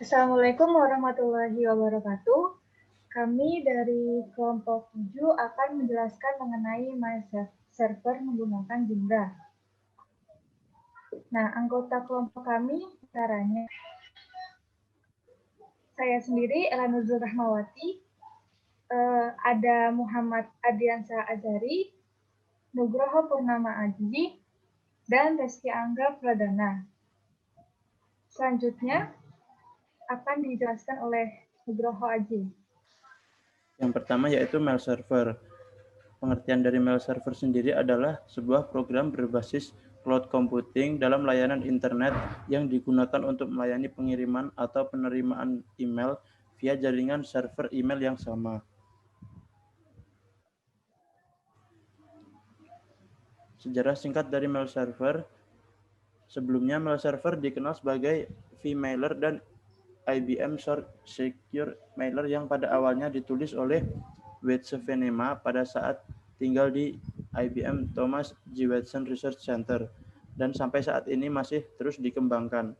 Assalamualaikum warahmatullahi wabarakatuh. Kami dari kelompok 7 akan menjelaskan mengenai My Server menggunakan Joomla. Nah, anggota kelompok kami caranya saya sendiri, Elanuzul Rahmawati, ada Muhammad Adiansa Azari, Nugroho Purnama Aji, dan Reski Angga Pradana. Selanjutnya akan dijelaskan oleh Nugroho Aji. Yang pertama yaitu mail server. Pengertian dari mail server sendiri adalah sebuah program berbasis cloud computing dalam layanan internet yang digunakan untuk melayani pengiriman atau penerimaan email via jaringan server email yang sama. Sejarah singkat dari mail server. Sebelumnya mail server dikenal sebagai vMailer dan IBM Short Secure Mailer yang pada awalnya ditulis oleh Wietse Venema pada saat tinggal di IBM Thomas J. Watson Research Center dan sampai saat ini masih terus dikembangkan.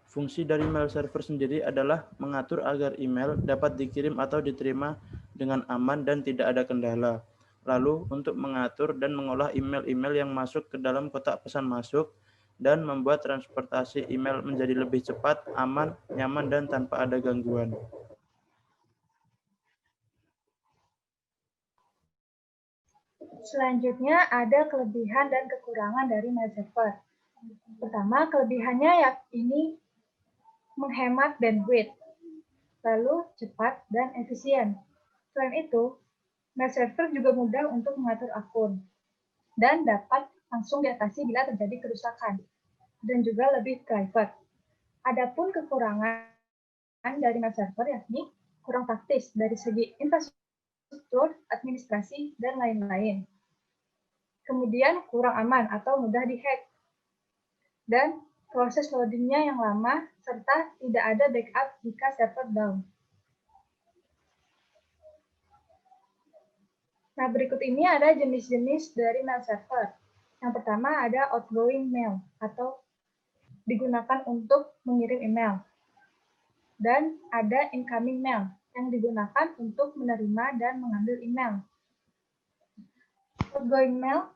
Fungsi dari mail server sendiri adalah mengatur agar email dapat dikirim atau diterima dengan aman dan tidak ada kendala. Lalu untuk mengatur dan mengolah email-email yang masuk ke dalam kotak pesan masuk dan membuat transportasi email menjadi lebih cepat, aman, nyaman, dan tanpa ada gangguan. Selanjutnya ada kelebihan dan kekurangan dari mail server. Pertama, kelebihannya ini menghemat bandwidth, lalu cepat dan efisien. Selain itu, mail server juga mudah untuk mengatur akun dan dapat langsung diatasi bila terjadi kerusakan dan juga lebih private. Adapun kekurangan dari mail server yakni kurang praktis dari segi infrastruktur, administrasi, dan lain-lain. Kemudian kurang aman atau mudah dihack. Dan proses loadingnya yang lama, serta tidak ada backup jika server down. Nah, berikut ini ada jenis-jenis dari mail server. Yang pertama ada outgoing mail atau digunakan untuk mengirim email. Dan ada incoming mail yang digunakan untuk menerima dan mengambil email. Outgoing mail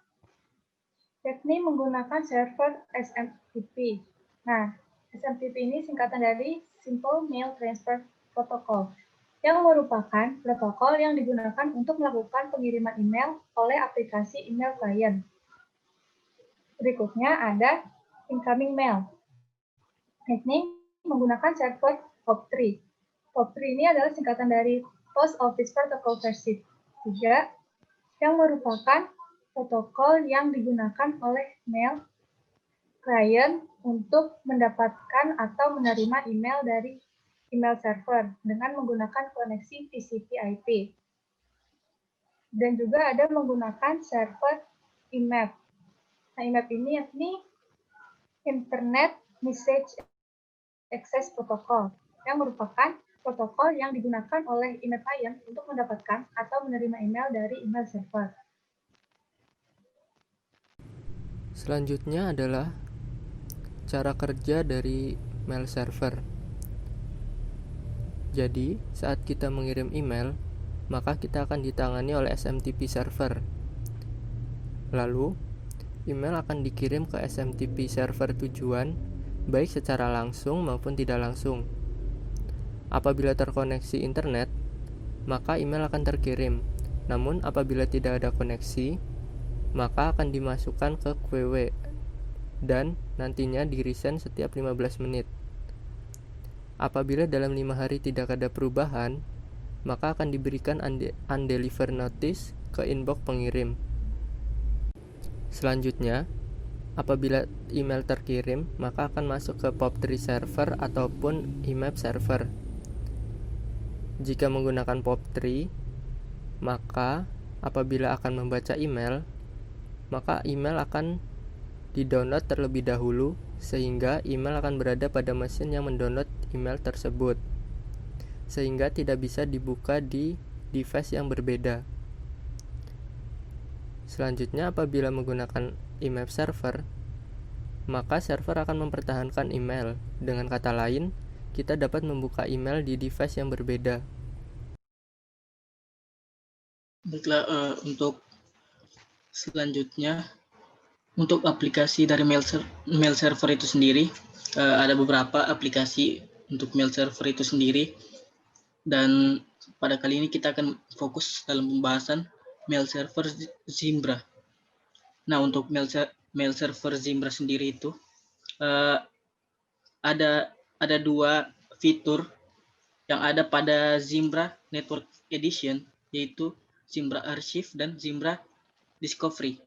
yakni menggunakan server SMTP. Nah, SMTP ini singkatan dari Simple Mail Transfer Protocol, yang merupakan protokol yang digunakan untuk melakukan pengiriman email oleh aplikasi email client. Berikutnya ada incoming mail, yakni menggunakan server POP3. POP3 ini adalah singkatan dari Post Office Protocol versi 3, yang merupakan protokol yang digunakan oleh mail client untuk mendapatkan atau menerima email dari email server dengan menggunakan koneksi TCP/IP. Dan juga ada menggunakan server IMAP. Nah, IMAP ini yakni Internet Message Access Protocol, yang merupakan protokol yang digunakan oleh email client untuk mendapatkan atau menerima email dari email server. Selanjutnya adalah cara kerja dari mail server. Jadi, saat kita mengirim email, maka kita akan ditangani oleh SMTP server. Lalu, email akan dikirim ke SMTP server tujuan, baik secara langsung maupun tidak langsung. Apabila terkoneksi internet, maka email akan terkirim. Namun, apabila tidak ada koneksi, maka akan dimasukkan ke QW dan nantinya di-resend setiap 15 menit. Apabila dalam 5 hari tidak ada perubahan, maka akan diberikan undeliver notice ke inbox pengirim. Selanjutnya, apabila email terkirim, maka akan masuk ke POP3 server ataupun IMAP server. Jika menggunakan POP3, maka apabila akan membaca email, maka email akan di-download terlebih dahulu sehingga email akan berada pada mesin yang mendownload email tersebut, sehingga tidak bisa dibuka di device yang berbeda. Selanjutnya, apabila menggunakan IMAP server, maka server akan mempertahankan email. Dengan kata lain, kita dapat membuka email di device yang berbeda. Baiklah, untuk selanjutnya, untuk aplikasi dari mail server itu sendiri, ada beberapa aplikasi untuk mail server itu sendiri, dan pada kali ini kita akan fokus dalam pembahasan mail server Zimbra. Nah, untuk mail server Zimbra sendiri itu ada dua fitur yang ada pada Zimbra Network Edition, yaitu Zimbra Archive dan Zimbra Discovery.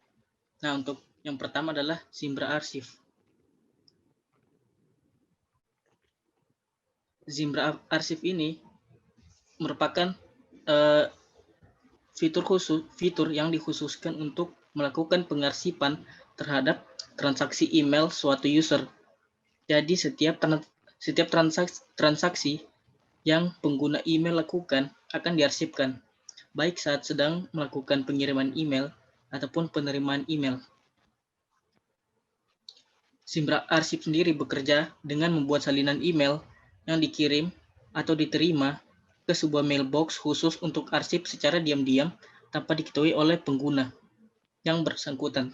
Nah, untuk yang pertama adalah Zimbra Archive. Zimbra Archive ini merupakan fitur yang dikhususkan untuk melakukan pengarsipan terhadap transaksi email suatu user. Jadi setiap transaksi yang pengguna email lakukan akan diarsipkan, baik saat sedang melakukan pengiriman email ataupun penerimaan email. Zimbra Archive sendiri bekerja dengan membuat salinan email yang dikirim atau diterima ke sebuah mailbox khusus untuk arsip secara diam-diam tanpa diketahui oleh pengguna yang bersangkutan.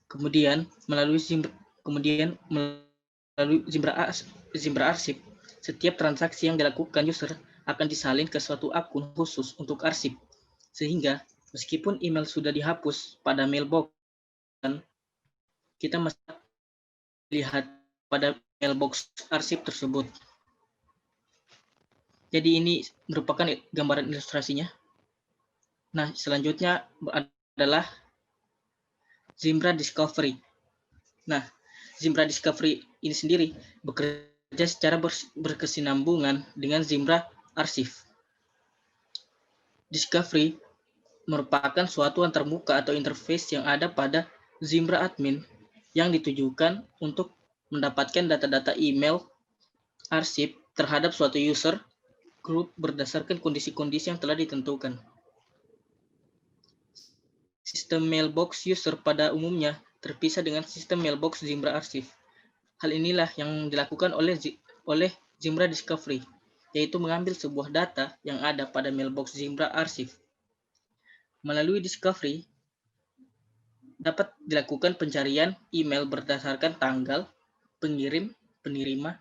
Kemudian melalui Zimbra Archive, setiap transaksi yang dilakukan user akan disalin ke suatu akun khusus untuk arsip, sehingga meskipun email sudah dihapus pada mailbox, kita masih lihat pada mailbox arsip tersebut. Jadi ini merupakan gambaran ilustrasinya. Nah, selanjutnya adalah Zimbra Discovery. Nah, Zimbra Discovery ini sendiri bekerja secara berkesinambungan dengan Zimbra Archive. Discovery merupakan suatu antarmuka atau interface yang ada pada Zimbra admin yang ditujukan untuk mendapatkan data-data email arsip terhadap suatu user group berdasarkan kondisi-kondisi yang telah ditentukan. Sistem mailbox user pada umumnya terpisah dengan sistem mailbox Zimbra Archive. Hal inilah yang dilakukan oleh Zimbra Discovery, yaitu mengambil sebuah data yang ada pada mailbox Zimbra Archive. Melalui Discovery, dapat dilakukan pencarian email berdasarkan tanggal, pengirim, penerima,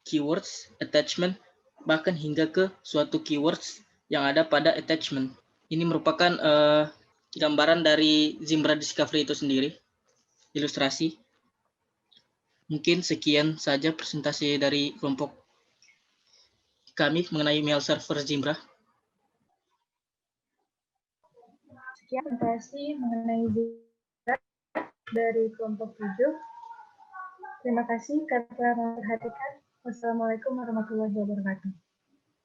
keywords, attachment, bahkan hingga ke suatu keywords yang ada pada attachment. Ini merupakan gambaran dari Zimbra Discovery itu sendiri, ilustrasi. Mungkin sekian saja presentasi dari kelompok kami mengenai mail server Zimbra. Sekian presentasi mengenai Zimbra dari kelompok 7. Terima kasih karena memperhatikan. Wassalamualaikum warahmatullahi wabarakatuh.